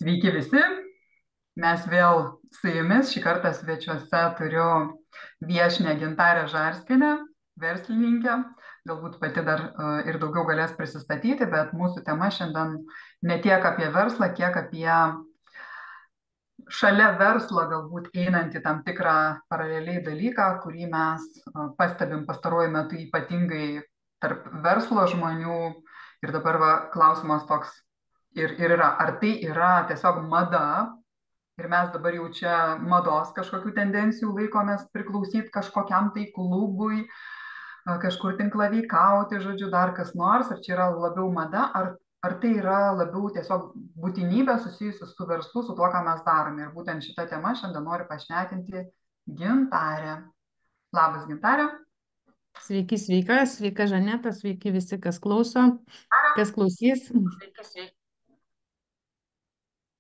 Sveiki visi, mes vėl su jumis. Šį kartą svečiuose turiu viešnią Gintarę Žarskienę, verslininkę. Galbūt pati dar ir daugiau galės prisistatyti, bet mūsų tema šiandien ne tiek apie verslą, kiek apie šalia verslo galbūt einantį tam tikrą paraleliai dalyką, kurį mes pastebim pastaruoju metu ypatingai tarp verslo žmonių. Ir dabar klausimas toks ir yra, ar tai yra tiesiog mada ir mes dabar jau čia mados kažkokių tendencijų laikomės priklausyti kažkokiam tai klubui, kažkur tinklaveikauti, žodžiu, dar kas nors, ar čia yra labiau mada, ar tai yra labiau tiesiog būtinybė susijusi su verslu, su tuo, ką mes darome. Ir būtent šitą temą šiandien noriu pašnekinti Gintarę. Labas, Gintarė. Sveiki, sveika Žaneta, sveiki visi, kas klauso, kas klausys.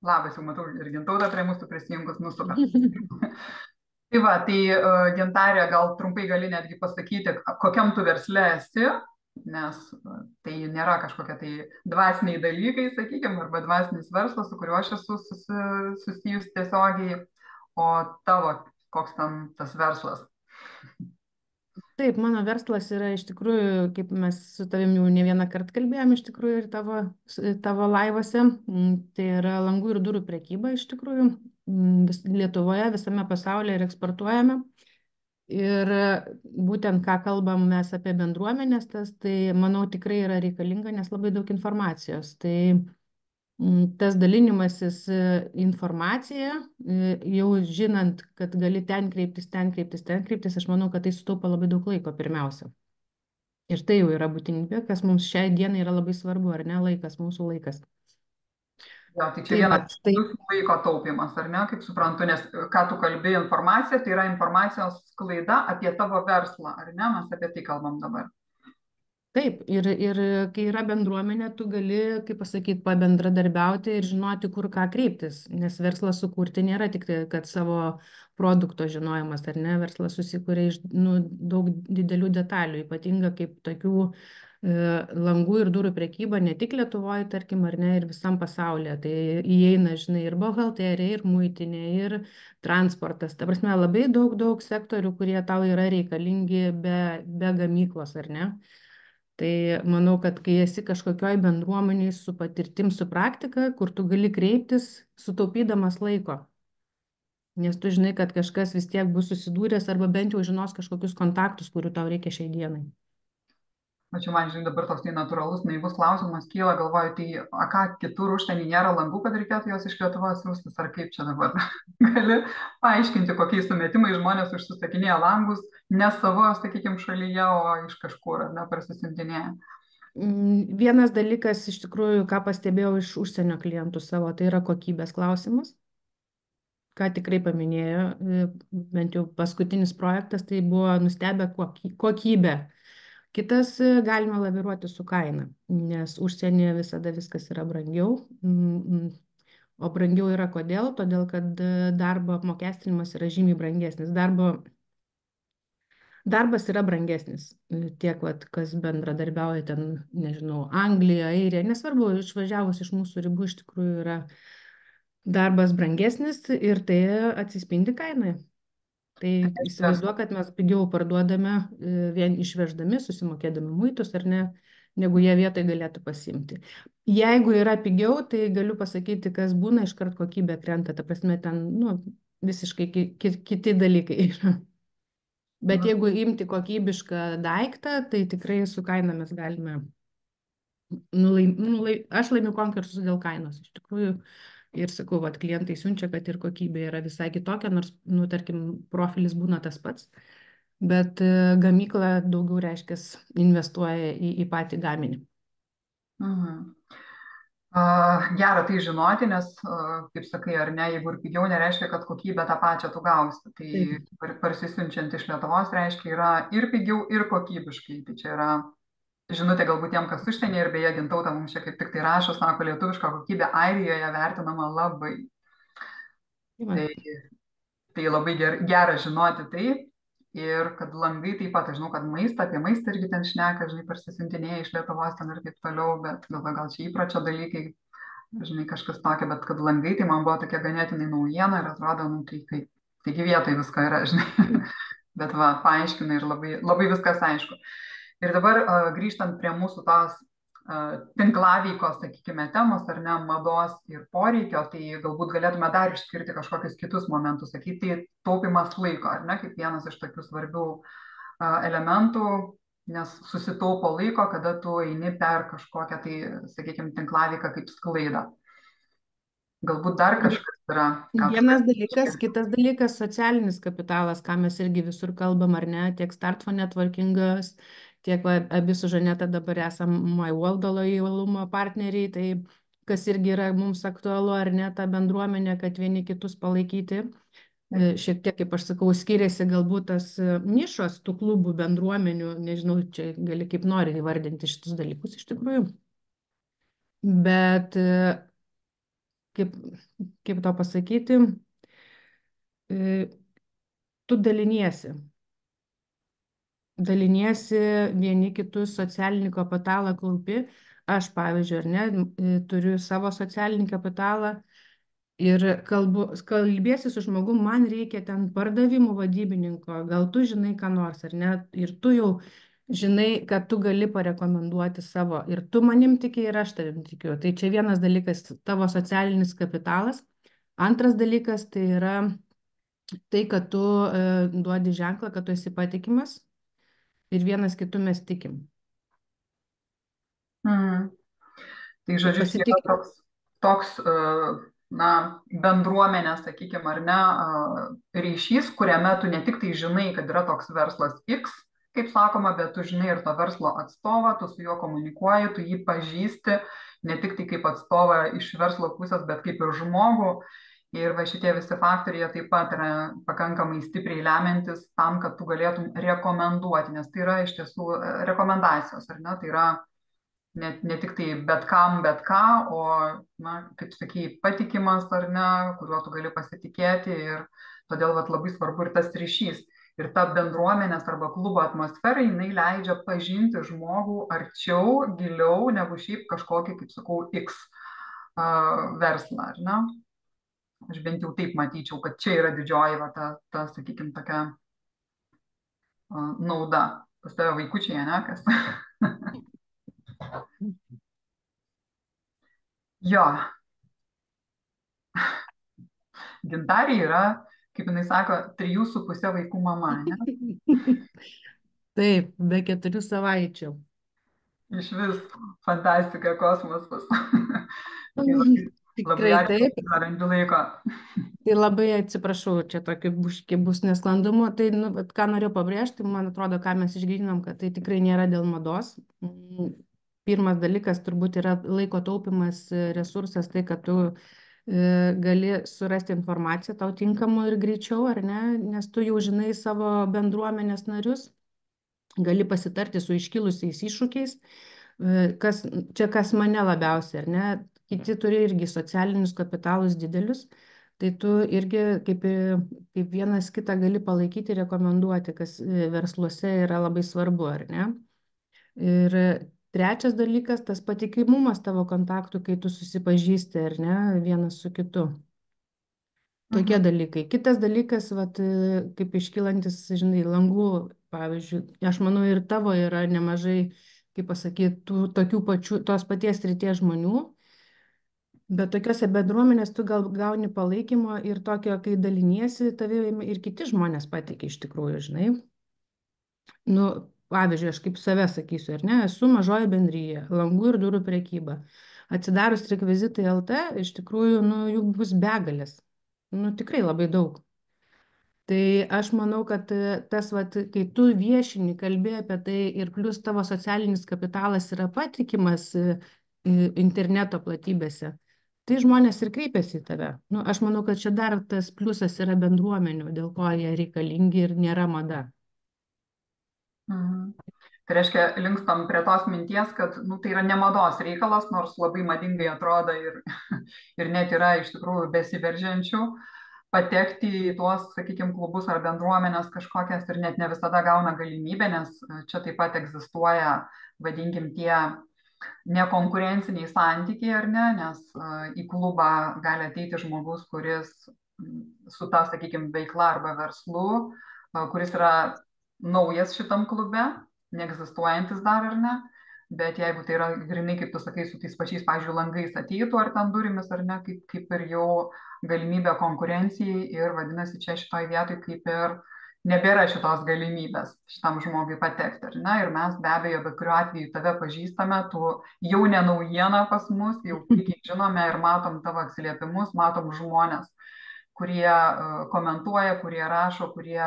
Labas, jau matau ir Gintautą prie mūsų prisijungus, super. Tai va, tai Gintarė, gal trumpai gali netgi pasakyti, kokiam tu versle esi, nes tai nėra kažkokie tai dvasiniai dalykai, sakykime, arba dvasinis verslas, su kuriuo aš esu susijus tiesiogiai, o tavo koks ten tas verslas. Taip, mano verslas yra iš tikrųjų, kaip mes su tavim jau ne vieną kartą kalbėjom, iš tikrųjų ir tavo laivose, tai yra langų ir durų prekyba iš tikrųjų Lietuvoje, visame pasaulyje ir eksportuojame. Ir būtent ką kalbam mes apie bendruomenės, tai manau tikrai yra reikalinga, nes labai daug informacijos. Tai tas dalinimasis informacija, jau žinant, kad gali ten kreiptis, aš manau, kad tai sutaupo labai daug laiko pirmiausia. Ir tai jau yra būtinybė, kas mums šiai dienai yra labai svarbu, ar ne, laikas, mūsų laikas. Ja, tai čia vienas laiko taupimas, ar ne, kaip suprantu, nes ką tu kalbi informacija, tai yra informacijos sklaida apie tavo verslą, ar ne, mes apie tai kalbam dabar. Taip, ir kai yra bendruomenė, tu gali, kaip pasakyti, pabendradarbiauti ir žinoti, kur ką kreiptis, nes verslą sukurti nėra tik tai, kad savo produkto žinojimas, ar ne, verslas susikuria iš daug didelių detalių, ypatinga kaip tokių langų ir durų prekyba ne tik Lietuvoje, tarkim, ar ne, ir visam pasaulyje. Tai įeina, žinai, ir buhalterija, ir muitinė, ir transportas. Ta prasme, labai daug sektorių, kurie tau yra reikalingi be gamyklos, ar ne. Tai manau, kad kai esi kažkokioj bendruomeniai su patirtim, su praktika, kur tu gali kreiptis, sutaupydamas laiko. Nes tu žinai, kad kažkas vis tiek bus susidūręs arba bent jau žinos kažkokius kontaktus, kurių tau reikia šiai dienai. Ačiū, man žinai, dabar toks tai natūralus, naivus klausimas kyla, galvoju, tai ką kitur užsienį nėra langų, kad reikėtų jos iš Lietuvos siūstis, ar kaip čia dabar? Gali paaiškinti, kokiais sumetimais žmonės užsisakinėja langus ne savo, sakykime, šalyje, o iš kažkur, ar ne, parsisintinėja. Vienas dalykas, iš tikrųjų, ką pastebėjau iš užsienio klientų savo, tai yra kokybės klausimas. Ką tikrai paminėjo, bent jau paskutinis projektas, tai buvo nustebę kokybę. Kitas galima laviruoti su kaina, nes užsienyje visada viskas yra brangiau. O brangiau yra kodėl? Todėl, kad darbo apmokestinimas yra žymiai brangesnis. Darbas yra brangesnis. Tiek, kas bendradarbiauja ten, nežinau, Anglija, Airija, nesvarbu, išvažiavus iš mūsų ribų iš tikrųjų yra darbas brangesnis ir tai atsispindi kainoje. Tai įsivaizduoju, kad mes pigiau parduodame vien išveždami, susimokėdami muitus ar ne, negu jie vietoj galėtų pasimti. Jeigu yra pigiau, tai galiu pasakyti, kas būna, iškart kokybė krenta, ta prasme ten visiškai kiti dalykai yra. Bet jeigu imti kokybišką daiktą, tai tikrai su kaina mes galime, aš laimiu konkursus dėl kainos, iš tikrųjų. Ir sakau, klientai siunčia, kad ir kokybė yra visai kitokia, nors, tarkim, profilis būna tas pats, bet gamykla daugiau, reiškia, investuoja į patį gaminį. Gera tai žinoti, nes, kaip sakai, ar ne, jeigu ir pigiau, nereiškia, kad kokybę tą pačią tu gausi. Tai parsisiunčiant iš Lietuvos reiškia yra ir pigiau, ir kokybiškai. Tai čia yra žinutė galbūt tiem, kas užsienyje, ir beje, Gintauta mums čia kaip tik tai rašo, sako, lietuviška kokybė Airijoje vertinama labai. Tai labai gera žinoti tai. Ir kad langai taip pat, aš žinau, kad apie maistą irgi ten šneka, žinai, parsisiuntinėja iš Lietuvos ten ir taip toliau, bet gal čia įpročio dalykai, žinai, kažkas tokio, bet kad langai, tai man buvo tokia ganėtinai naujiena ir atrodo, nu tai kaip, taigi vietoj visko yra, žinai. Bet va, paaiškina ir labai, labai viskas aišku. Ir dabar grįžtant prie mūsų tos tinklaveikos, sakykime, temos, ar ne, mados ir poreikio, tai galbūt galėtume dar išskirti kažkokius kitus momentus, sakyti, tai taupimas laiko, ar ne, kaip vienas iš tokių svarbių elementų, nes susitaupo laiko, kada tu eini per kažkokią tai, sakykime, tinklaveiką kaip sklaidą. Galbūt dar kažkas yra, ką tu Vienas gali dalykas, išskirti. kitas dalykas - socialinis kapitalas, ką mes irgi visur kalbam, ar ne, tiek Start for Networkingas, tiek va, abi su Žaneta dabar esam MyWorld lojalumo partneriai, tai kas irgi yra mums aktualu, ar ne, ta bendruomenė, kad vieni kitus palaikyti. Šiek tiek, kaip aš sakau, skiriasi galbūt tas nišos tų klubų bendruomenių, nežinau, čia gali kaip nori įvardinti šitus dalykus iš tikrųjų. Bet kaip, kaip to pasakyti, tu daliniesi vieni kitus socialinį kapitalą kaupi. Aš, pavyzdžiui, ar ne, turiu savo socialinį kapitalą ir kalbėsi su žmogum, man reikia ten pardavimų vadybininko, gal tu žinai ką nors, ar ne, ir tu jau žinai, kad tu gali parekomenduoti savo, ir tu manim tiki, ir aš tavim tikiu. Tai čia vienas dalykas - tavo socialinis kapitalas. Antras dalykas tai yra tai, kad tu duodi ženklą, kad tu esi patikimas ir vienas kitu mes tikim. Mm. Tai Tai žodžiu, čia yra pasitik... toks na, bendruomenės, sakykime, ar ne, ryšys, kuriame tu ne tik tai žinai, kad yra toks verslas X, kaip sakoma, bet tu žinai ir to verslo atstovą, tu su juo komunikuoji, tu jį pažįsti, ne tik tai kaip atstovą iš verslo pusės, bet kaip ir žmogų. Ir va šitie visi faktoriai jie taip pat yra pakankamai stipriai lemiantis tam, kad tu galėtum rekomenduoti, nes tai yra iš tiesų rekomendacijos, ar ne, tai yra ne tik tai bet kam, bet ką, o, na, kaip sakai, patikimas ar ne, kuriuo tu gali pasitikėti ir todėl vat, labai svarbu ir tas ryšys. Ir ta bendruomenės arba klubo atmosfera, jinai leidžia pažinti žmogų arčiau, giliau, negu šiaip kažkokį, kaip sakau, X verslą, ar ne? Aš bent jau taip matyčiau, kad čia yra didžioji, va, ta sakykime, tokia nauda. Pas tave vaikučiai, ne, kas? Jo, Gintarė yra, kaip jinai sako, 3,5 vaikų mama, ne? Taip, be 4 savaičių. Iš vis fantastika, kosmosas. Tai labai, labai Tikrai ačiū, taip. kad randi laiko. Tai labai atsiprašau, čia tokių bus nesklandumų. Tai, nu, vat ką noriu pabrėžti, man atrodo, ką mes išgryninom, kad tai tikrai nėra dėl mados. Pirmas dalykas turbūt yra laiko taupimas resursas, tai, kad tu gali surasti informaciją tau tinkamų ir greičiau, ar ne, nes tu jau žinai savo bendruomenės narius, gali pasitarti su iškilusiais iššūkiais, kas mane labiausiai, ar ne, kiti turi irgi socialinius kapitalus didelius, tai tu irgi kaip vienas kitą gali palaikyti, rekomenduoti, kas versluose yra labai svarbu, ar ne. Ir trečias dalykas, tas patikimumas tavo kontaktų, kai tu susipažįsti, ar ne, vienas su kitu. Tokie dalykai. Kitas dalykas, vat, kaip iškylantis, žinai, langų, pavyzdžiui, aš manau ir tavo yra nemažai, kaip pasakyti, tokių pačių, tos paties ryties žmonių, bet tokiuose bendruomenės tu gal gauni palaikymo ir tokio, kai daliniesi, tavimi ir kiti žmonės patikė iš tikrųjų, žinai. Nu, pavyzdžiui, aš kaip save sakysiu, ar ne, esu mažoji bendryje, langų ir durų prekyba. Atsidarius rekvizitai LT, iš tikrųjų, nu, jų bus begalės. Nu, tikrai labai daug. Tai aš manau, kad tas, vat, kai tu viešini, kalbė apie tai ir plus tavo socialinis kapitalas yra patikimas interneto platybėse, tai žmonės ir kreipiasi į tave. Nu, aš manau, kad čia dar tas pliusas yra bendruomenių, dėl ko jie reikalingi ir nėra mada. Mhm. Tai reiškia, linkstam prie tos minties, kad nu, tai yra ne mados reikalas, nors labai madingai atrodo ir, ir net yra iš tikrųjų besiveržiančių patekti į tuos, sakykime, klubus ar bendruomenės kažkokias ir net ne visada gauna galimybę, nes čia taip pat egzistuoja, vadinkim, tie nekonkurenciniai santykiai, ar ne, nes į klubą gali ateiti žmogus, kuris su ta, sakykime, veikla arba verslu, kuris yra naujas šitam klube, neegzistuojantis dar ar ne. Bet jeigu tai yra grinai, kaip tu sakai, su tais pačiais, pavyzdžiui, langais ateitų ar ten durimis ar ne, kaip ir jau galimybė konkurencijai ir vadinasi, čia šitoj vietoj kaip ir nebėra šitos galimybės šitam žmogui patekti, ar ne? Ir mes be abejo, bet kuriuo atveju tave pažįstame, tu jau ne naujiena pas mus, jau puikiai žinome ir matom tavo atsiliepimus, matom žmonės, kurie komentuoja, kurie rašo, kurie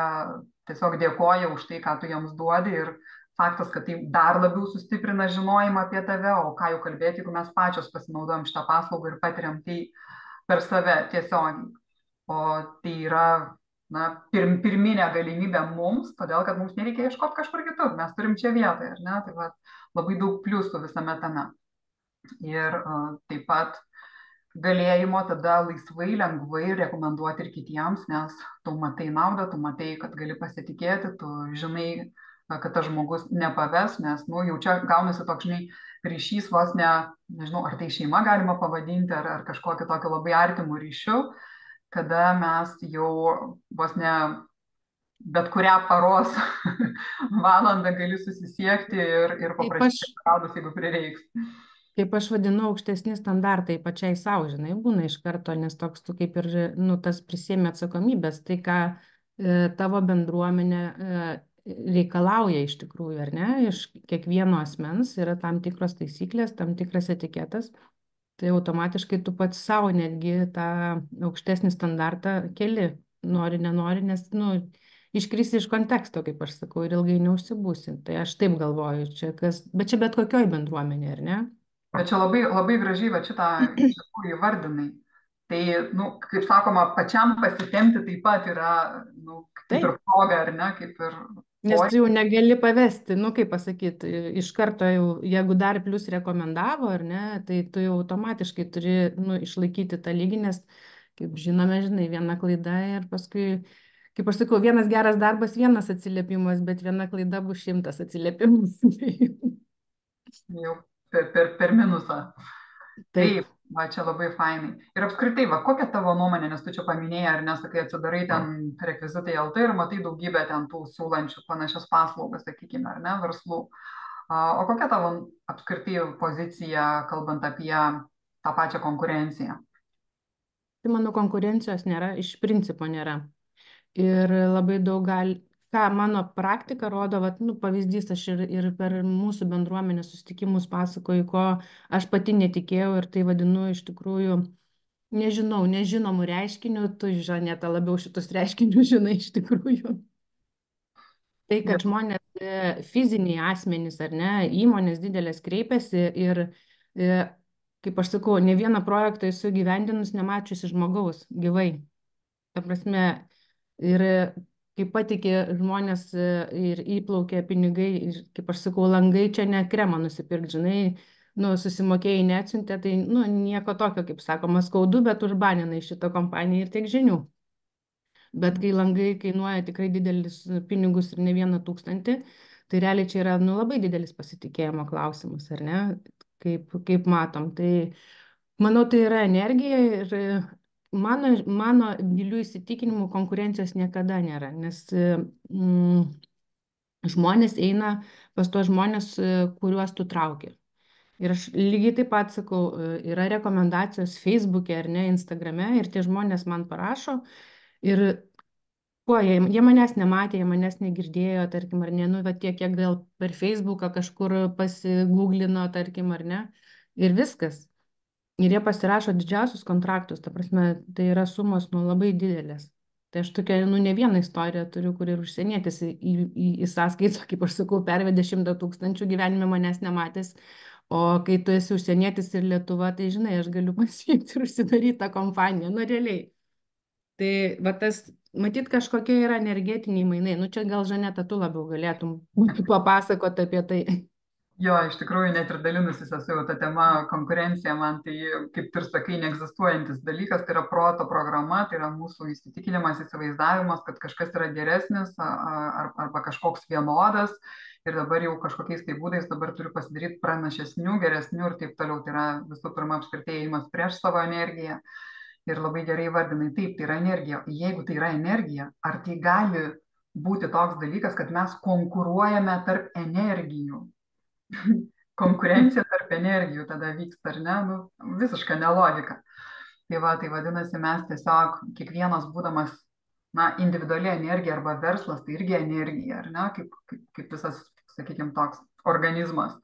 tiesiog dėkoja už tai, ką tu jiems duodi ir faktas, kad tai dar labiau sustiprina žinojimą apie tave, o ką jau kalbėti, jeigu mes pačios pasinaudojam šitą paslaugą ir patiriam tai per save tiesiogiai. O tai yra pirminė galimybė mums, todėl kad mums nereikia ieškoti kažkur kitur, mes turim čia vietoje, ar ne? Tai va, labai daug pliusų visame tame. Ir taip pat galėjimo tada laisvai, lengvai rekomenduoti ir kitiems, nes tu matai naudą, tu matai, kad gali pasitikėti, tu žinai, kad tas žmogus nepaves, nes, nu, jau čia gaunasi toks, žinai, ryšys vos ne, nežinau, ar tai šeima galima pavadinti, ar kažkokiu tokiu labai artimu ryšiu, kada mes jau vos ne bet kurią paros valandą gali susisiekti ir paprašyti pagalbos, jeigu prireiks. Kaip aš vadinu, aukštesni standartai pačiai savo, žinai, būna iš karto, nes toks tu kaip ir, nu, tas prisėmė atsakomybės, tai ką tavo bendruomenė reikalauja iš tikrųjų, ar ne, iš kiekvieno asmens yra tam tikros taisyklės, tam tikras etiketas, tai automatiškai tu pats savo netgi tą aukštesnį standartą keli, nori, nenori, nes, nu, iškrisi iš konteksto, kaip aš sakau, ir ilgai neužsibūsi. Tai aš taip galvoju, čia kas, bet čia bet kokioj bendruomenė, ar ne? Bet čia labai, labai gražiai, bet šitą iš tikrųjų įvardinai. Tai, nu, kaip sakoma, pačiam pasitemti taip pat yra, nu, kaip ir proga, ar ne, kaip ir... Nes tu jau negali pavesti, nu, kaip pasakyti, iš karto jau, jeigu dar plus rekomendavo, ar ne, tai tu jau automatiškai turi, nu, išlaikyti tą lygį, nes, kaip žinome, žinai, viena klaida ir paskui, kaip aš sakau, vienas geras darbas, vienas atsiliepimas, bet viena klaida bus 100 atsiliepimus. Jau per minusą. Taip, va čia labai fainai. Ir apskritai, va, kokia tavo nuomonė, nes tu čia paminėjai, ar nesakai, atsidarai ten rekvizitai LT ir matai daugybę ten tų siūlančių panašias paslaugas, sakykime, ar ne, verslų. O kokia tavo apskritai pozicija, kalbant apie tą pačią konkurenciją? Tai mano konkurencijos nėra, iš principo nėra. Ir labai daug ką mano praktika rodo, vat, nu, pavyzdys, aš ir per mūsų bendruomenės susitikimus pasakoju, ko aš pati netikėjau ir tai vadinu iš tikrųjų, nežinau, nežinomų reiškinių, tu, Žaneta, labiau šitus reiškinius žinai iš tikrųjų. Tai, kad žmonės, fiziniai asmenys ar ne, įmonės didelės kreipiasi ir, kaip aš sakau, ne vieną projektą esu gyvendinus nemačiusi žmogaus gyvai. Ta prasme, ir kaip patikė žmonės ir įplaukė pinigai, ir, kaip aš sakau, langai čia ne kremą nusipirkti, žinai, nu, susimokėjai neatsiuntė, tai, nu, nieko tokio, kaip sakoma, skaudu, bet užbaninai šitą kompaniją ir tiek žinių. Bet kai langai kainuoja tikrai didelis pinigus ir ne 1 000, tai realiai čia yra, nu, labai didelis pasitikėjimo klausimas, ar ne, kaip matom. Tai manau, tai yra energija ir mano gilių įsitikinimų konkurencijos niekada nėra, nes žmonės eina pas tuos žmonės, kuriuos tu trauki. Ir aš lygiai taip pat sakau, yra rekomendacijos Facebook'e ar ne, Instagram'e ir tie žmonės man parašo ir kuo jie manęs nematė, jie manęs negirdėjo, tarkim, ar ne, nu, va tiek, kiek gal per Facebooką kažkur pasigūglino, tarkim, ar ne, ir viskas. Ir jie pasirašo didžiausius kontraktus, ta prasme, tai yra sumos, nu, labai didelės. Tai aš tokia, nu, ne vieną istoriją turiu, kur ir užsienietis į sąskaitą, kaip aš sakau, pervedė 100 000 gyvenime manęs nematęs, o kai tu esi užsienietis ir Lietuva, tai žinai, aš galiu pasiekti ir užsidaryti tą kompaniją, nu, realiai. Tai va tas, matyt, kažkokie yra energetiniai mainai. Nu čia gal, Žaneta, tu labiau galėtum papasakoti apie tai. Jo, iš tikrųjų, net ir dalinusis esu jau tą temą, konkurencija man tai, kaip ir sakai, neegzistuojantis dalykas, tai yra proto programa, tai yra mūsų įsitikinimas, įsivaizdavimas, kad kažkas yra geresnis arba kažkoks vienodas ir dabar jau kažkokiais tai būdais dabar turiu pasidaryti pranašesnių, geresnių ir taip toliau. Tai yra visų pirma apskritai ėjimas prieš savo energiją ir labai gerai vardinai, taip, tai yra energija. Jeigu tai yra energija, ar tai gali būti toks dalykas, kad mes konkuruojame tarp energijų? Konkurencija tarp energijų tada vyksta, ar ne? Nu, visiška nelogika. Tai va, tai vadinasi, mes tiesiog kiekvienas būdamas, na, individuali energija arba verslas, tai irgi energija, ar ne? Kaip visas, sakykime, toks organizmas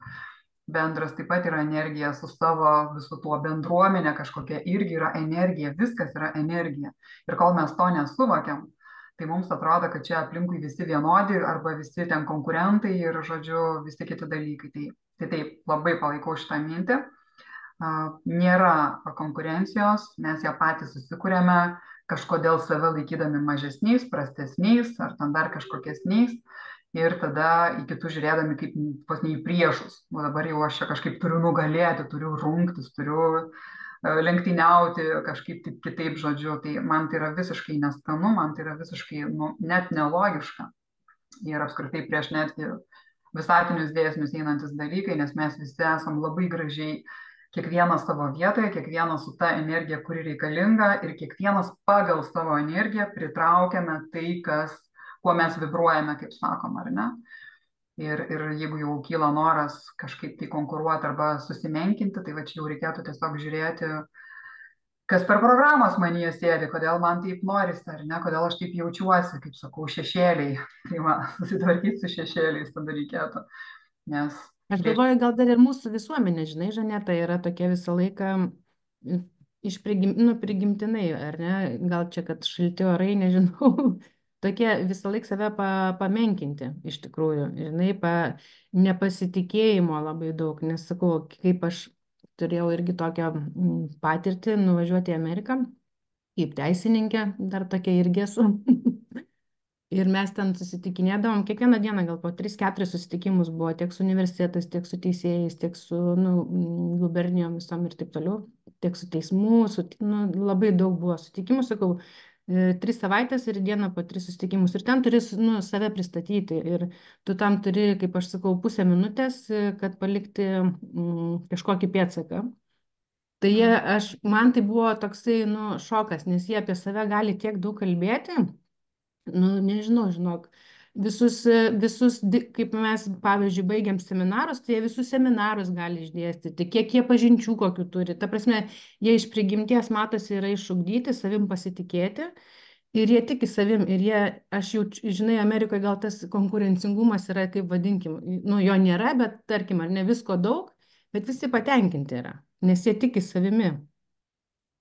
bendras taip pat yra energija su savo visu tuo bendruomenė kažkokia irgi yra energija, viskas yra energija. Ir kol mes to nesuvokiam, tai mums atrodo, kad čia aplinkui visi vienodi arba visi ten konkurentai ir, žodžiu, visi kiti dalykai. Tai taip, labai palaikau šitą mintį. Nėra konkurencijos, mes ją patys susikūrėme, kažkodėl save laikydami mažesniais, prastesniais ar ten dar kažkokiesniais. Ir tada į kitus žiūrėdami kaip vos ne į priešus. O dabar jau aš čia kažkaip turiu nugalėti, turiu rungtis, turiu lenktyniauti kažkaip taip kitaip, žodžiu. Tai man tai yra visiškai neskanu, man tai yra visiškai net nelogiška. Ir apskritai prieš netgi visatinius dėsnius einantis dalykai, nes mes visi esam labai gražiai kiekvienas savo vietoje, kiekvienas su ta energija, kuri reikalinga ir kiekvienas pagal savo energiją pritraukiame tai, kuo mes vibruojame, kaip sakom, ar ne? Ir jeigu jau kyla noras kažkaip tai konkuruoti arba susimenkinti, tai va čia jau reikėtų tiesiog žiūrėti, kas per programos manyje sėdi, kodėl man taip norisi, ar ne, kodėl aš taip jaučiuosi, kaip sakau, šešėliai. Tai va, susitvarkyti su šešėliais tada reikėtų. Nes Aš galvoju, gal dar ir mūsų visuomenė, žinai, Žaneta, yra tokia visą laiką prigimtinai, ar ne, gal čia, kad šilti orai, nežinau, tokie visą laiką save pamenkinti, iš tikrųjų, žinai, nepasitikėjimo labai daug, nes sakau, kaip aš turėjau irgi tokią patirtį nuvažiuoti į Ameriką, kaip teisininkė, dar tokia irgi esu. Ir mes ten susitikinėdavom, kiekvieną dieną gal po 3-4 susitikimus buvo tiek su universitetais, tiek su teisėjais, tiek su gubernijom visom ir taip toliau, tiek su teismu, labai daug buvo susitikimų, sakau, 3 savaitės ir dieną po 3 susitikimus. Ir ten turi save pristatyti ir tu tam turi, kaip aš sakau, pusę minutės, kad palikti kažkokį pėdsaką. Tai man tai buvo toksai šokas, nes jie apie save gali tiek daug kalbėti. Nežinau, žinok, visus, kaip mes, pavyzdžiui, baigiam seminarus, tai jie visus seminarus gali išdėstyti, kiek jie pažinčių kokių turi. Ta prasme, jie iš prigimties matosi yra išugdyti, savim pasitikėti ir jie tiki savim. Ir aš jau, žinai, Amerikoje gal tas konkurencingumas yra, kaip vadinkim, jo nėra, bet tarkim, ar ne visko daug, bet visi patenkinti yra, nes jie tiki savimi.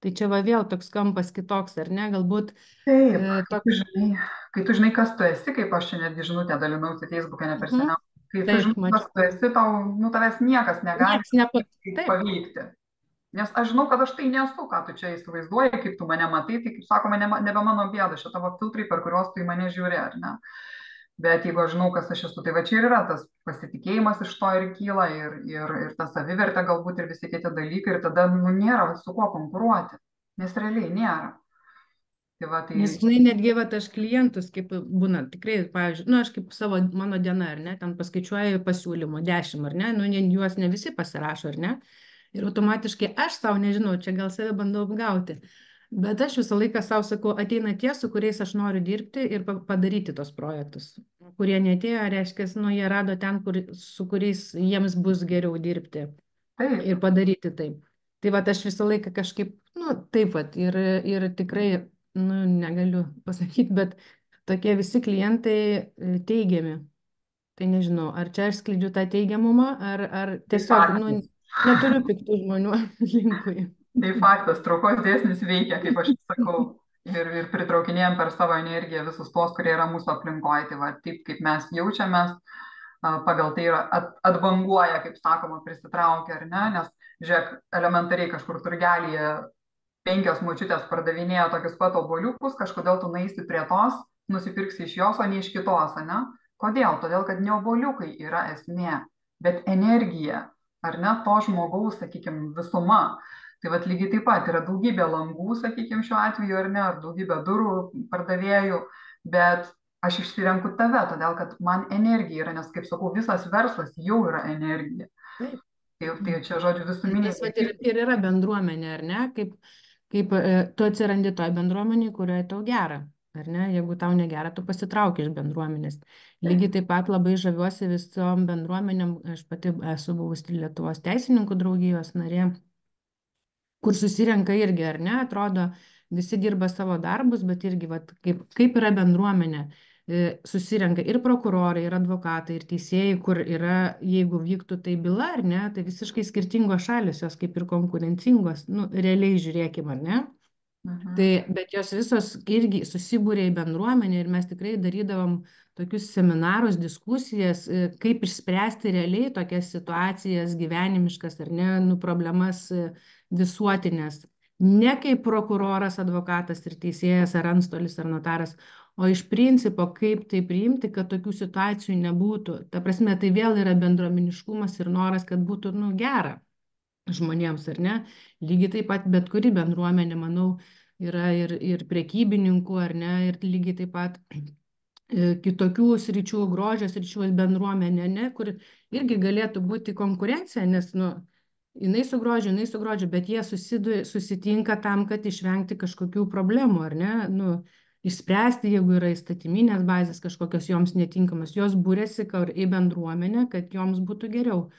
Tai čia va vėl toks kampas kitoks, ar ne, galbūt. Taip, kai tu žinai, kas tu esi, kaip aš čia netgi žinutę dalinausi Facebook'e ne per seniau, kai tu žinai, kas tu esi, tavęs niekas negali paveikti. Nes aš žinau, kad aš tai nesu, ką tu čia įsivaizduoji, kaip tu mane matai, tai kaip sakoma, nebe mano bėda, šie tavo filtrai, per kuriuos tu į mane žiūri, ar ne? Bet jeigu aš žinau, kas aš esu, tai va čia ir yra tas pasitikėjimas iš to ir kyla, ir ta savivertė galbūt ir visi kiti dalykai, ir tada nėra su kuo konkuruoti, nes realiai nėra. Tai va, tai... Nes, žinai, netgi aš klientus, kaip būna, tikrai, pavyzdžiui, aš kaip mano diena, ar ne, ten paskaičiuoju pasiūlymų 10, ar ne, juos ne visi pasirašo, ar ne, ir automatiškai aš savo nežinau, čia gal save bandau apgauti. Bet aš visą laiką savo sakau, ateina tie, su kuriais aš noriu dirbti ir padaryti tos projektus. Kurie netėjo, reiškia, jie rado ten, su kuriais jiems bus geriau dirbti ir padaryti taip. Tai va, aš visą laiką kažkaip, taip pat ir tikrai, negaliu pasakyti, bet tokie visi klientai teigiami. Tai nežinau, ar čia aš skleidžiu tą teigiamumą, ar tiesiog, neturiu piktų žmonių linkui. Tai faktas, traukos dėsnis veikia, kaip aš sakau, ir pritraukinėjom per savo energiją visus tuos, kurie yra mūsų aplinkoje. Tai va, taip kaip mes jaučiamės, pagal tai atbanguoja, kaip sakoma, prisitraukia, ar ne? Nes, žiūrėk, elementariai kažkur turgelyje 5 močiutės pardavinėja tokius pat obuoliukus, kažkodėl tu nueisi prie tos, nusipirksi iš jos, o ne iš kitos, ne? Kodėl? Todėl, kad ne obuoliukai yra esmė, bet energija, ar ne, to žmogaus, sakykime, visuma. Tai vat lygiai taip pat yra daugybė langų, sakykime, šiuo atveju, ar ne, ar daugybė durų pardavėjų, bet aš išsirenku tave, todėl kad man energija yra, nes, kaip sakau, visas verslas jau yra energija. Taip. Tai čia, žodžiu, Tai visuminiai tas vat dalykai. ir yra bendruomenė, ar ne? Kaip tu atsirandi toj bendruomenėje, kurioje tau gera, ar ne? Jeigu tau negera, tu pasitrauki iš bendruomenės. Lygiai taip pat labai žaviuosi visom bendruomenėm. Aš pati esu buvusi Lietuvos teisininkų draugijos narė, kur susirenka irgi, ar ne, atrodo, visi dirba savo darbus, bet irgi, vat, kaip yra bendruomenė, susirenka ir prokurorai, ir advokatai, ir teisėjai, kur yra, jeigu vyktų tai byla, ar ne, tai visiškai skirtingos šalis, jos kaip ir konkurencingos, nu, realiai žiūrėkime, ar ne? Tai, Mhm. bet jos visos irgi susibūrė į bendruomenę ir mes tikrai darydavom tokius seminarus, diskusijas, kaip išspręsti realiai tokias situacijas gyvenimiškas ar ne, nu, problemas visuotinės. Ne kaip prokuroras, advokatas ir teisėjas ar antstolis ar notaras, o iš principo kaip tai priimti, kad tokių situacijų nebūtų. Ta prasme, tai vėl yra bendruomeniškumas ir noras, kad būtų, nu, gera žmonėms, ar ne? Lygiai taip pat bet kuri bendruomenė, manau, yra ir prekybininkų, ar ne, ir lygiai taip pat kitokių sričių, grožio sričių bendruomenė, ne, kur irgi galėtų būti konkurencija, nes, nu, jinai su grožiu, bet jie susitinka tam, kad išvengti kažkokių problemų, ar ne, nu, išspręsti, jeigu yra įstatyminės bazės kažkokios joms netinkamas, jos būrėsi į bendruomenę, kad joms būtų geriau.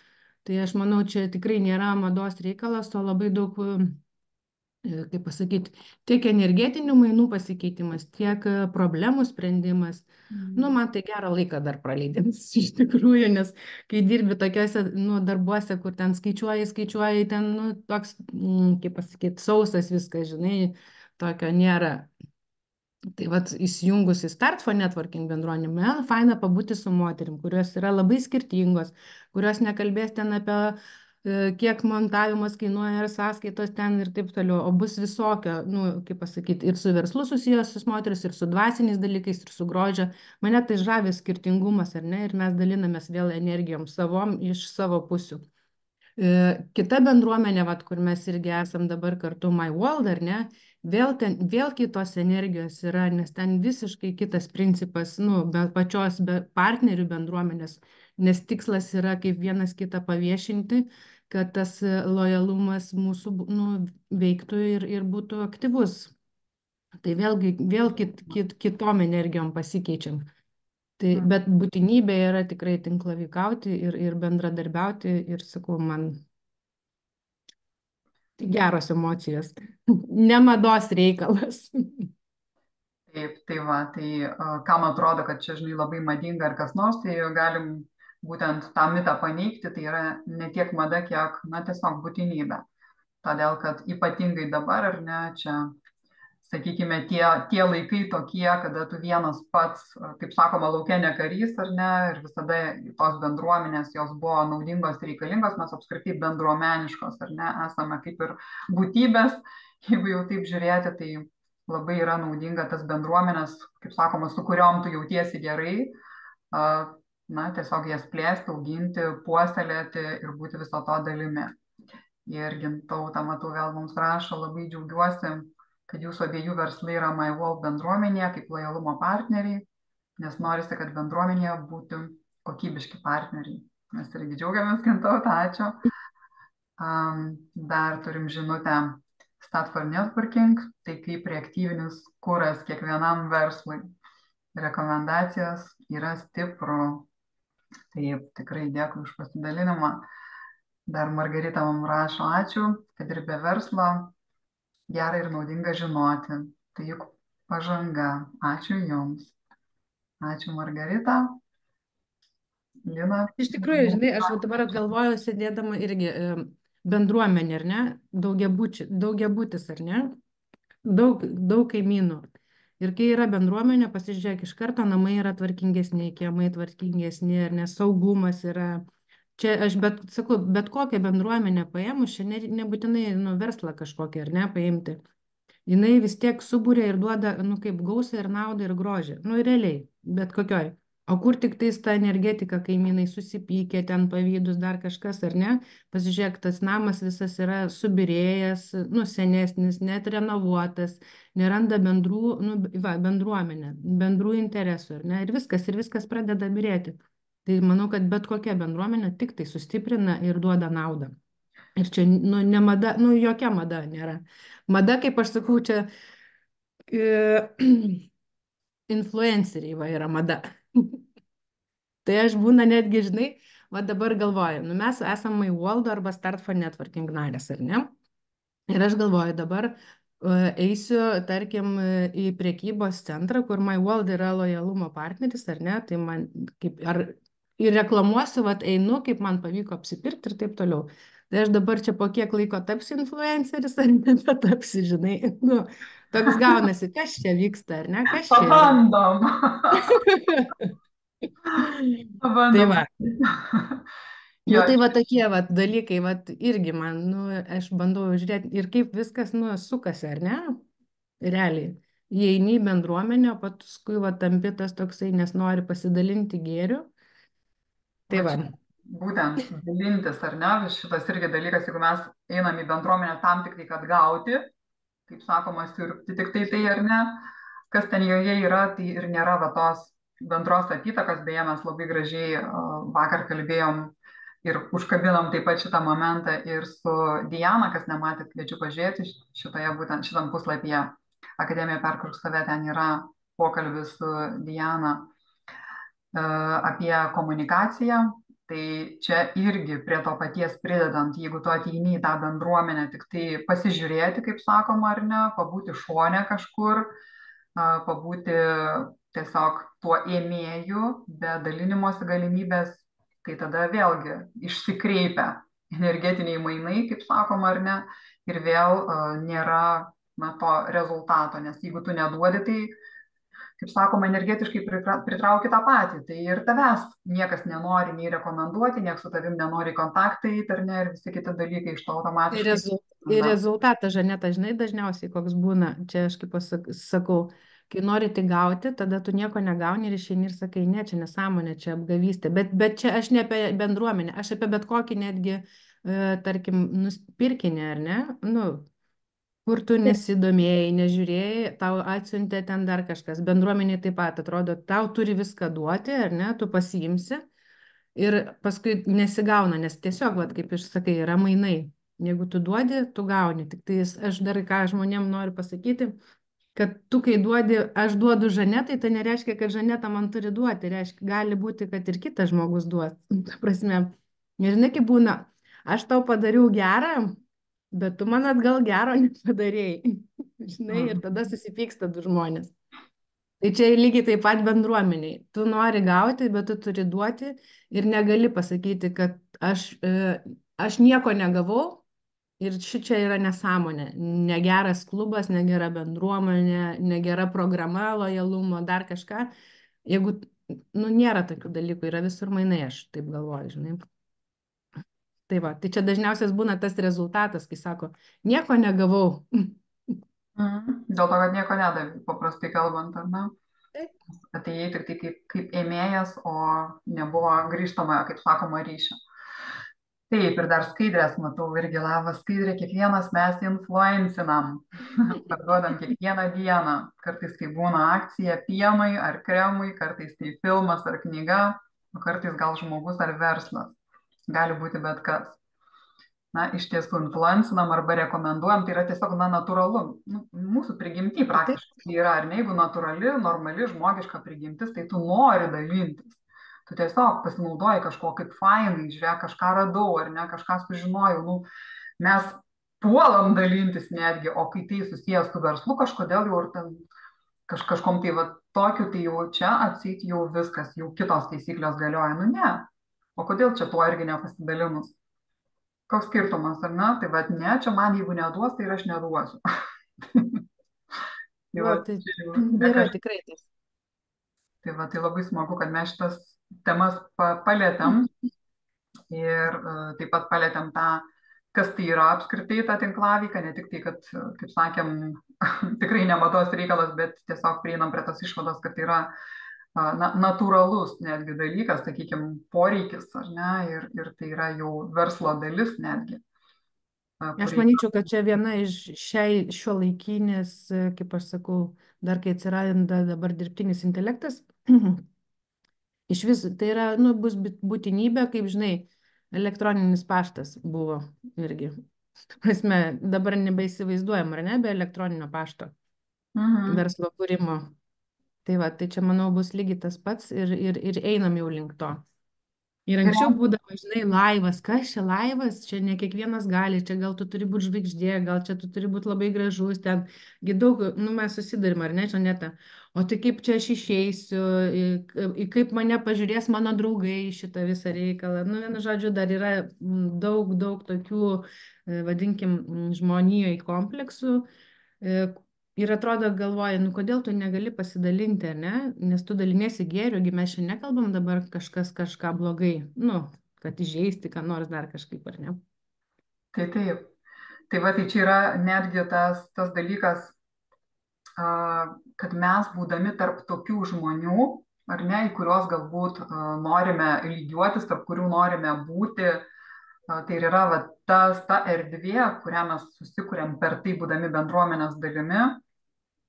Tai aš manau, čia tikrai nėra mados reikalas, o labai daug, kaip pasakyti, tiek energetinių mainų pasikeitimas, tiek problemų sprendimas. Nu, Mhm. man tai gerą laiką dar praleidimas iš tikrųjų, nes kai dirbi tokiuose, nu, darbuose, kur ten skaičiuoji, ten, nu, toks, kaip pasakyti, sausas viskas, žinai, tokio nėra. Tai vat įsijungus į Start for Networking bendruomenę, man faina pabūti su moterim, kurios yra labai skirtingos, kurios nekalbės ten apie kiek montavimas kainuoja ar sąskaitos ten ir taip toliau, o bus visokio, nu, kaip pasakyti, ir su verslu susijusios moteris, ir su dvasiniais dalykais, ir su grožio. Mane tai žavi skirtingumas, ar ne, ir mes dalinamės vėl energijom savom iš savo pusių. Kita bendruomenė, vat, kur mes irgi esam dabar kartu My World, ar ne, vėl kitos energijos yra, nes ten visiškai kitas principas, nu, be pačios be partnerių bendruomenės, nes tikslas yra kaip vienas kitą paviešinti, kad tas lojalumas mūsų, nu, veiktų ir būtų aktyvus. Tai vėlgi, vėl kitom energijom pasikeičiam. Tai, bet būtinybė yra tikrai tinklavykauti ir bendradarbiauti ir, sakau, man tai geros emocijos, ne mados reikalas. Taip, tai va, tai kam atrodo, kad čia, žinai, labai madinga ar kas nors, tai galim būtent tą mitą paneigti, tai yra ne tiek mada, kiek, na, tiesiog būtinybė. Todėl, kad ypatingai dabar, ar ne, čia, sakykime, tie laikai tokie, kada tu vienas pats, kaip sakoma, laukia ne karys, ar ne, ir visada tos bendruomenės, jos buvo naudingos ir reikalingos, mes apskritai bendruomeniškos, ar ne, esame kaip ir būtybės, jeigu jau taip žiūrėti, tai labai yra naudinga tas bendruomenės, kaip sakoma, su kuriuom tu jautiesi gerai, na, tiesiog jas plėsti, auginti, puoselėti ir būti viso to dalimi. Ir Gintautą, matau, vėl mums rašo, labai džiaugiuosi, kad jūsų abiejų verslai yra My World bendruomenėje kaip lojalumo partneriai, nes norisi, kad bendruomenėje būtų kokybiški partneriai. Mes irgi džiaugiamės, Gintautą, ačiū. Dar turim žinutę Start for Networking, tai kaip reaktyvinis kuras kiekvienam verslui. Rekomendacijos yra stipru. Taip, tikrai dėkui už pasidalinimą. Dar Margarita mums rašo, ačiū, kad ir be verslo gera ir naudinga žinoti. Tai juk pažanga. Ačiū Jums. Ačiū Margarita. Lina. Iš tikrųjų, žinai, aš va dabar galvoju, sėdėdama irgi bendruomenė, ar ne, daugiabutis, ar ne, daug kaimynų. Ir kai yra bendruomenė, pasižiūrėk, iš karto namai yra tvarkingesni, kiemai tvarkingesni, ar nesaugumas yra. Čia aš sakau, bet kokią bendruomenę paėmus, čia nebūtinai nu, verslą kažkokį, ar ne, paimti. Jinai vis tiek subūrė ir duoda, nu, kaip gausą ir naudą ir grožį. Nu, realiai, bet kokioj. O kur tik tais ta energetika, kaimynai susipykė, ten pavydus, dar kažkas, ar ne? Pasižiūrėk, tas namas visas yra subirėjęs, nu, senesnis, net renovuotas, neranda bendrų, nu, va, bendruomenė, bendrų interesų, ar ne? Ir viskas pradeda birėti. Tai manau, kad bet kokia bendruomenė tik tai sustiprina ir duoda naudą. Ir čia, nu, ne mada, nu, jokia mada nėra. Mada, kaip aš sakau, čia influenceriai va yra mada. Tai aš būna netgi, žinai, va dabar galvoju, nu mes esam MyWorld arba Start for Networking narės, ar ne? Ir aš galvoju, dabar eisiu, tarkim, į priekybos centrą, kur MyWorld yra lojalumo partneris, ar ne? Tai man kaip, ar ir reklamuosiu, va einu, kaip man pavyko apsipirkti ir taip toliau. Tai aš dabar čia po kiek laiko tapsiu influenceris, ar nebetapsiu, žinai? Nu, toks gaunasi, kas čia vyksta, ar ne? Kas čia yra? Pabandom. Tai Pabandom. va. Nu, Jo, tai va tokie va dalykai, va irgi man, nu, aš bandau žiūrėti ir kaip viskas, nu, sukasi, ar ne? Realiai. Įeini į bendruomenę, o paskui va tampi tas toksai, nes nori pasidalinti gėriu. Tai va va. čia būtent dalintis, ar ne? Šitas irgi dalykas, jeigu mes einam į bendruomenę tam tik tai, kad gauti, kaip sakoma, siurbti tik tai, ar ne? Kas ten joje yra, tai ir nėra va tos bendros apytakos. Beje, mes labai gražiai vakar kalbėjom ir užkabinom taip pat šitą momentą ir su Diana, kas nematėt, kviečiu pažiūrėti šitoje būtent šitam puslapyje. Akademija perkurk save, ten yra pokalbis su Diana apie komunikaciją. Tai čia irgi prie to paties pridedant, jeigu tu ateini į tą bendruomenę tik tai pasižiūrėti, kaip sakoma, ar ne, pabūti šone kažkur, pabūti tiesiog tuo ėmėju, be dalinimosi galimybės, tai tada vėlgi išsikreipia energetiniai mainai, kaip sakoma, ar ne, ir vėl nėra to rezultato, nes jeigu tu neduodi, tai, kaip sakoma, energetiškai pritrauki tą patį, tai ir tavęs niekas nenori nei rekomenduoti, niekas su tavim nenori kontaktai, ar ne, ir visi kiti dalykai iš to automatiškai. Ir rezultatas, Žaneta, žinai, dažniausiai koks būna, čia aš kaip sakau, kai nori tik gauti, tada tu nieko negauni ir išeini ir sakai, ne, čia nesąmonė, čia apgavystė. Bet čia aš ne apie bendruomenę, aš apie bet kokį netgi, tarkim, pirkinį, ar ne? Nu, kur tu nesidomėjai, nežiūrėjai, tau atsiuntė ten dar kažkas. Bendruomeniai taip pat atrodo, tau turi viską duoti, ar ne, tu pasiimsi ir paskui nesigauna, nes tiesiog, vat, kaip išsakai, yra mainai. Jeigu tu duodi, tu gauni. Tik tai aš dar ką žmonėm noriu pasakyti, kad tu, kai duodi, aš duodu Žanetai, tai nereiškia, kad Žaneta man turi duoti. Reiškia, gali būti, kad ir kitas žmogus duos. Ta prasme, nežinai, kaip būna, aš tau padariau gerą, bet tu man atgal gero nepadarėjai. Žinai, ir tada susipyksta du žmonės. Tai čia lygiai taip pat bendruomeniai. Tu nori gauti, bet tu turi duoti ir negali pasakyti, kad aš nieko negavau ir šičia yra nesąmonė. Negeras klubas, negera bendruomenė, negera programa, lojalumo, dar kažką. Jeigu, nu, nėra tokių dalykų, yra visur mainai, aš taip galvoju, žinai. Tai va, tai čia dažniausias būna tas rezultatas, kai sako, nieko negavau. Dėl to, kad nieko nedavė, paprastai kalbant, ar ne? Taip. Atėjai tik tai kaip ėmėjas, o nebuvo grįžtamojo, kaip sakoma, ryšio. Taip, ir dar skaidrės matau, irgi labas skaidrė, kiekvienas mes influencinam, parduodam kiekvieną dieną. Kartais tai būna akcija pienui ar kremui, kartais tai filmas ar knyga, o kartais gal žmogus ar verslas. Gali būti bet kas. Na, iš tiesų, influencinam arba rekomenduojam, tai yra tiesiog, na, natūralu. Nu, mūsų prigimti praktiškai yra, ar ne, jeigu natūrali, normali, žmogiška prigimtis, tai tu nori dalintis. Tu tiesiog pasinaudoji kažko kaip fainai, žiūrėk, kažką radau, ar ne, kažką sužinojau. Nu, mes puolam dalintis netgi, o kai tai susijęs su verslu, kažkodėl jau ir ten kažkom tai va tokiu, tai jau čia atseit jau viskas, jau kitos taisyklės galioja. Nu ne. O kodėl čia tuo irgi nepasidalinus? Koks skirtumas, ar ne? Tai vad ne, čia man jeigu neduos, tai ir aš neduosiu. Tai Va, tai yra tikrai tas. Tai va, tai labai smagu, kad mes šitas temas palėtėm ir taip pat palėtėm tą, kas tai yra apskritai ta tinklaveika, ne tik tai, kad, kaip sakėm, tikrai ne mados reikalas, bet tiesiog prieinam prie tos išvados, kad tai yra natūralus netgi dalykas, sakykime, poreikis, ar ne, ir tai yra jau verslo dalis netgi, Aš kurį. manyčiau, kad čia viena iš šio laikinės, kaip aš sakau, dar kai atsiranda dabar dirbtinis intelektas, iš vis tai yra, nu, bus būtinybė, kaip žinai, elektroninis paštas buvo irgi. Prasme, dabar nebeįsivaizduojam, ar ne, be elektroninio pašto Mhm. verslo kūrimo. Tai va, tai čia, manau, bus lygiai tas pats ir einam jau link to. Ir Ir anksčiau būdavo, žinai, laivas, kas čia laivas, čia ne kiekvienas gali, čia gal tu turi būti žvaigždė, gal čia tu turi būti labai gražus, tengi daug, nu mes susidarim, ar ne, Žaneta, o tai kaip čia aš išeisiu, kaip mane pažiūrės mano draugai į šitą visą reikalą. Nu, vienu žodžiu, dar yra daug tokių, vadinkim, žmonijoje kompleksų. Ir atrodo, galvoja, nu kodėl tu negali pasidalinti, ar ne? Nes tu daliniesi gėriu, mes šiandien nekalbam dabar kažkas kažką blogai, nu, kad įžeisti, ką nors dar kažkaip, ar ne? tai taip. Tai va, tai čia yra netgi tas dalykas, kad mes būdami tarp tokių žmonių, ar ne, į kuriuos galbūt norime lygiuotis, tarp kurių norime būti, tai ir yra va, ta erdvė, kurią mes susikūrėm per tai būdami bendruomenės dalimi,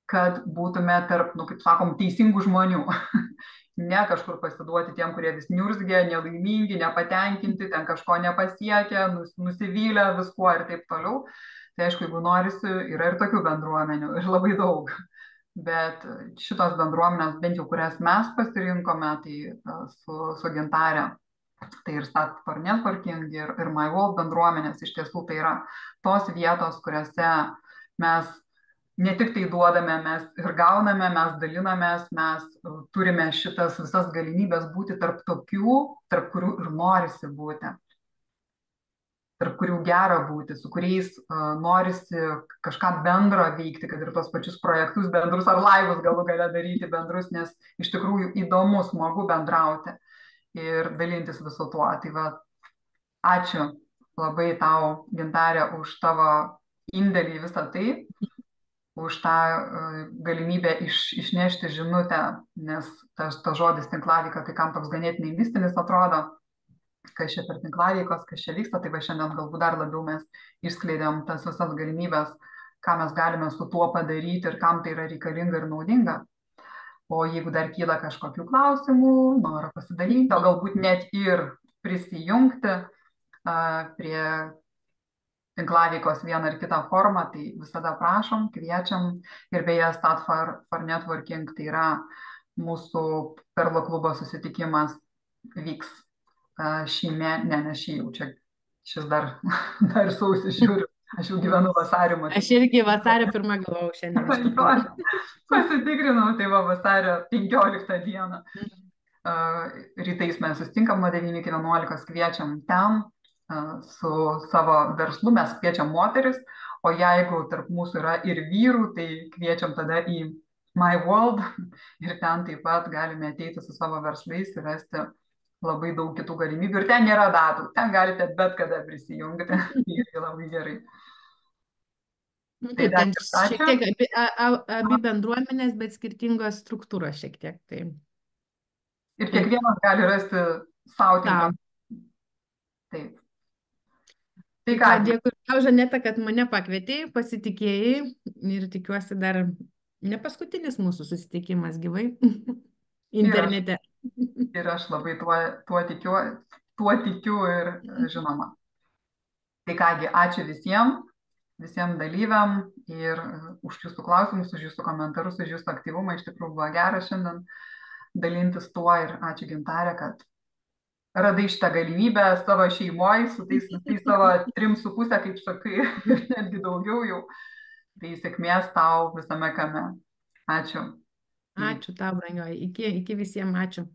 kad būtume tarp, nu, kaip sakom, teisingų žmonių. Ne kažkur pasiduoti tiem, kurie vis niurzgia, nelaimingi, nepatenkinti, ten kažko nepasiekia, nusivylę viskuo ir taip toliau. Tai aišku, jeigu norisi, yra ir tokių bendruomenių, ir labai daug. Bet šitos bendruomenės, bent jau kurias mes pasirinkome, tai su Gintarė, tai ir Start for Networking, ir My World bendruomenės, iš tiesų tai yra tos vietos, kuriuose mes ne tik tai duodame, mes ir gauname, mes dalinamės, mes turime šitas visas galimybės būti tarp tokių, tarp kurių ir norisi būti, tarp kurių gera būti, su kuriais norisi kažką bendro veikti, kad ir tos pačius projektus bendrus ar laivus galų gale daryti bendrus, nes iš tikrųjų įdomu, smagu bendrauti ir dalintis visu tuo. Tai va, ačiū labai tau, Gintarė, už tavo indėlį į visą tai, už tą galimybę išnešti žinutę, nes tas žodis tinklaveika kai kam toks ganėtinai mistinis atrodo, kas čia per tinklaveikos, kas čia vyksta, tai va šiandien galbūt dar labiau mes išskleidėm tas visas galimybės, ką mes galime su tuo padaryti ir kam tai yra reikalinga ir naudinga. O jeigu dar kyla kažkokių klausimų, noro pasidalinti, o galbūt net ir prisijungti prie tinklaveikos vieną ar kitą formą, tai visada prašom, kviečiam. Ir beje, Start for Networking, tai yra mūsų Perlo klubo susitikimas, vyks šį mėnesį, ne šį jau čia, šis dar, dar sausis žiūriu, aš jau gyvenu vasario metu. Aš irgi vasario 1 galvojau šiandien iš tikrųjų. Pasitikrinau, tai va vasario 15 dieną. Rytais mes susitinkam nuo 9 iki 11, kviečiam ten su savo verslu, mes kviečiam moteris, o jeigu tarp mūsų yra ir vyrų, tai kviečiam tada į My World ir ten taip pat galime ateiti su savo verslais ir rasti labai daug kitų galimybių. Ir ten nėra datų, ten galite bet kada prisijungti. Tai labai gerai. Nu, Tai taip, dar ten kartą šiek ačiū. tiek abi bendruomenės, bet skirtingos struktūros šiek tiek. Tai, Ir kiekvienas gali rasti savo tinkamą. Taip. Tai tai ką, dėkui tau, Žaneta, kad mane pakvietėjai, pasitikėjai ir tikiuosi dar ne paskutinis mūsų susitikimas gyvai internete. Ir aš labai tuo tikiu ir žinoma. Tai kągi, ačiū visiems dalyviam ir už jūsų klausimus, už jūsų komentarus, už jūsų aktyvumą. Iš tikrųjų buvo gera šiandien dalintis tuo ir ačiū Gintarė, kad radai šitą galimybę savo šeimoje, su tais savo 3,5, kaip sakai, ir netgi daugiau jau. Tai sėkmės tau visame kame. Ačiū. Ačiū tau, brangioji. Iki visiems ačiū.